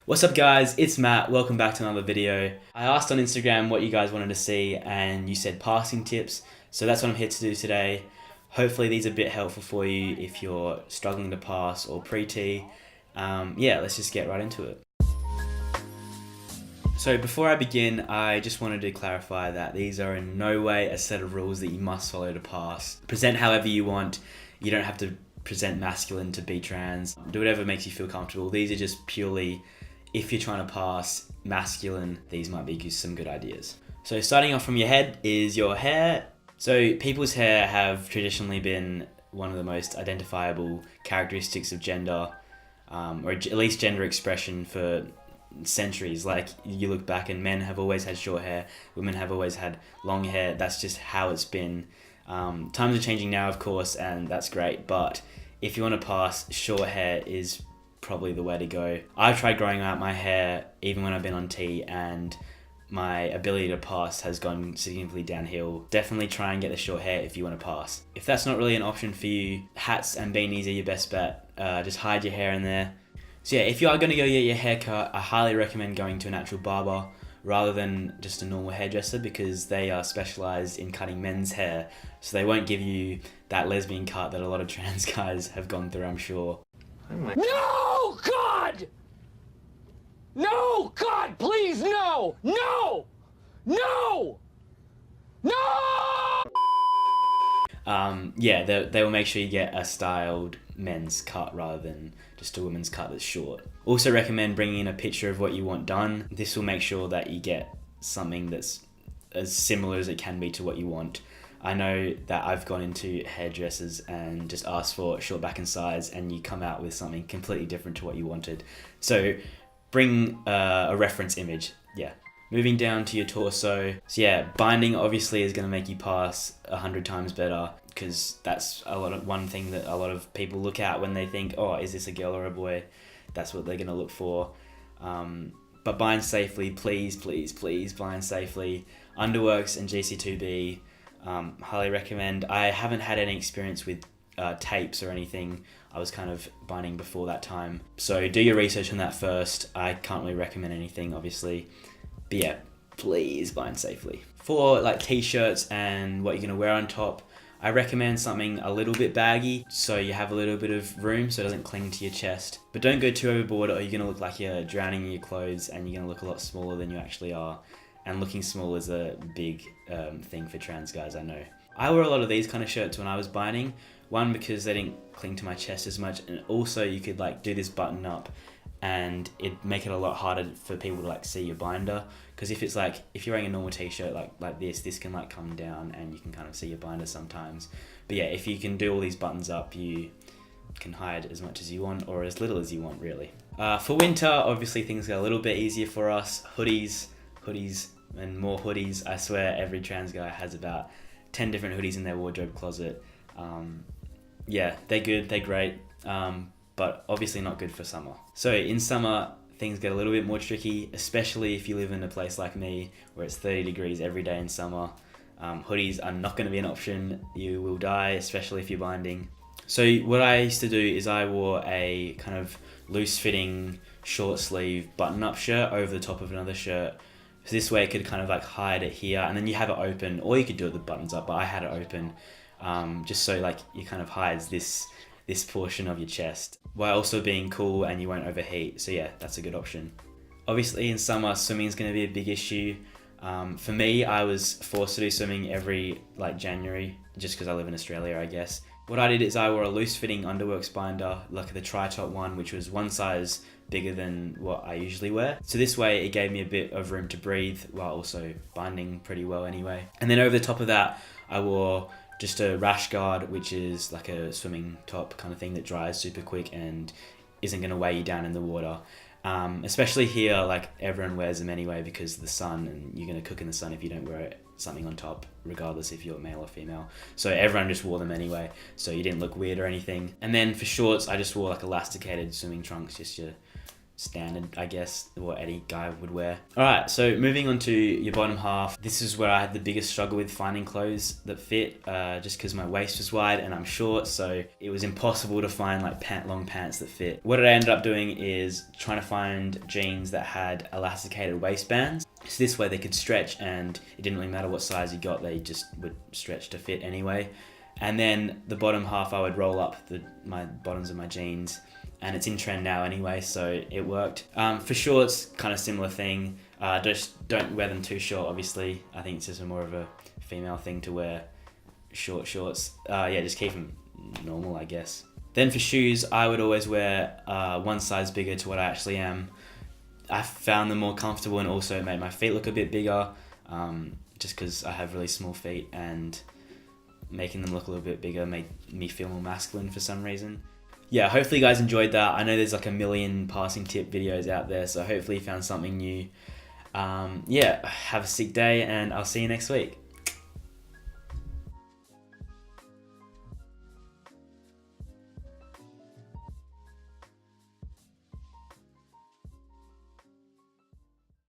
What's up guys, it's Matt, welcome back to another video. I asked on Instagram what you guys wanted to see and you said passing tips, so that's what I'm here to do today. Hopefully these are a bit helpful for you if you're struggling to pass or pre-tee. Yeah, let's just get right into it. So before I begin, I just wanted to clarify that these are in no way a set of rules that you must follow to pass. Present however you want, you don't have to present masculine to be trans. Do whatever makes you feel comfortable. These are just purely, if you're trying to pass masculine, these might be some good ideas. So starting off from your head is your hair. So people's hair have traditionally been one of the most identifiable characteristics of gender, or at least gender expression for centuries. Like you look back and men have always had short hair, women have always had long hair. That's just how it's been. Times are changing now, of course, and that's great, but if you want to pass, short hair is probably the way to go. I've tried growing out my hair even when I've been on tee, and my ability to pass has gone significantly downhill. Definitely try and get the short hair if you want to pass. If that's not really an option for you, hats and beanies are your best bet. Just hide your hair in there. So yeah, if you are going to go get your hair cut, I highly recommend going to an actual barber rather than just a normal hairdresser, because they are specialised in cutting men's hair, so they won't give you that lesbian cut that a lot of trans guys have gone through, I'm sure. No, God! No, God, please, no! No! No! No! Yeah, they will make sure you get a styled men's cut rather than just a woman's cut that's short. Also recommend bringing in a picture of what you want done. This will make sure that you get something that's as similar as it can be to what you want. I know that I've gone into hairdressers and just asked for short back and sides, and you come out with something completely different to what you wanted. So bring a reference image. Yeah. Moving down to your torso. So yeah, binding obviously is going to make you pass 100 times better, because that's one thing that a lot of people look at when they think, oh, is this a girl or a boy? That's what they're going to look for. But bind safely, please, please, please bind safely. Underworks and GC2B, highly recommend. I haven't had any experience with tapes or anything. I was kind of binding before that time. So do your research on that first. I can't really recommend anything, obviously. But yeah, please bind safely. For like t-shirts and what you're gonna wear on top, I recommend something a little bit baggy so you have a little bit of room so it doesn't cling to your chest. But don't go too overboard or you're gonna look like you're drowning in your clothes and you're gonna look a lot smaller than you actually are. And looking small is a big thing for trans guys, I know. I wore a lot of these kind of shirts when I was binding. One, because they didn't cling to my chest as much, and also you could like do this button up and it'd make it a lot harder for people to like see your binder, because if you're wearing a normal t-shirt like this can like come down and you can kind of see your binder sometimes. But yeah, if you can do all these buttons up, you can hide as much as you want or as little as you want, really. For winter, obviously things get a little bit easier for us. Hoodies and more hoodies. I swear every trans guy has about 10 different hoodies in their wardrobe closet. Yeah, they're good, they're great, but obviously not good for summer. So in summer, things get a little bit more tricky, especially if you live in a place like me where it's 30 degrees every day in summer. Hoodies are not going to be an option. You will die, especially if you're binding. So what I used to do is I wore a kind of loose-fitting short sleeve button-up shirt over the top of another shirt. So this way it could kind of like hide it here, and then you have it open, or you could do it with the buttons up, but I had it open, just so like you kind of hides this portion of your chest while also being cool and you won't overheat. So yeah, that's a good option. Obviously in summer, swimming is going to be a big issue. For me, I was forced to do swimming every like January, just because I live in Australia, I guess. What I did is I wore a loose-fitting Underworks binder, like the tri-top one, which was one size bigger than what I usually wear. So this way it gave me a bit of room to breathe while also binding pretty well anyway. And then over the top of that, I wore just a rash guard, which is like a swimming top kind of thing that dries super quick and isn't going to weigh you down in the water. Especially here, like everyone wears them anyway because of the sun, and you're going to cook in the sun if you don't wear something on top, regardless if you're male or female. So everyone just wore them anyway, so you didn't look weird or anything. And then for shorts, I just wore like elasticated swimming trunks, just your standard, I guess, what any guy would wear. Alright, so moving on to your bottom half. This is where I had the biggest struggle with finding clothes that fit, just because my waist was wide and I'm short, so it was impossible to find like long pants that fit. What I ended up doing is trying to find jeans that had elasticated waistbands. So this way they could stretch, and it didn't really matter what size you got, they just would stretch to fit anyway. And then the bottom half I would roll up my bottoms of my jeans, and it's in trend now anyway, so it worked. For shorts, kind of similar thing. Just don't wear them too short, obviously. I think it's just more of a female thing to wear short shorts. Yeah, just keep them normal, I guess. Then for shoes, I would always wear one size bigger to what I actually am. I found them more comfortable, and also made my feet look a bit bigger, just because I have really small feet, and making them look a little bit bigger made me feel more masculine for some reason. Yeah, hopefully you guys enjoyed that. I know there's like a million passing tip videos out there, so hopefully you found something new. Yeah, have a sick day, and I'll see you next week.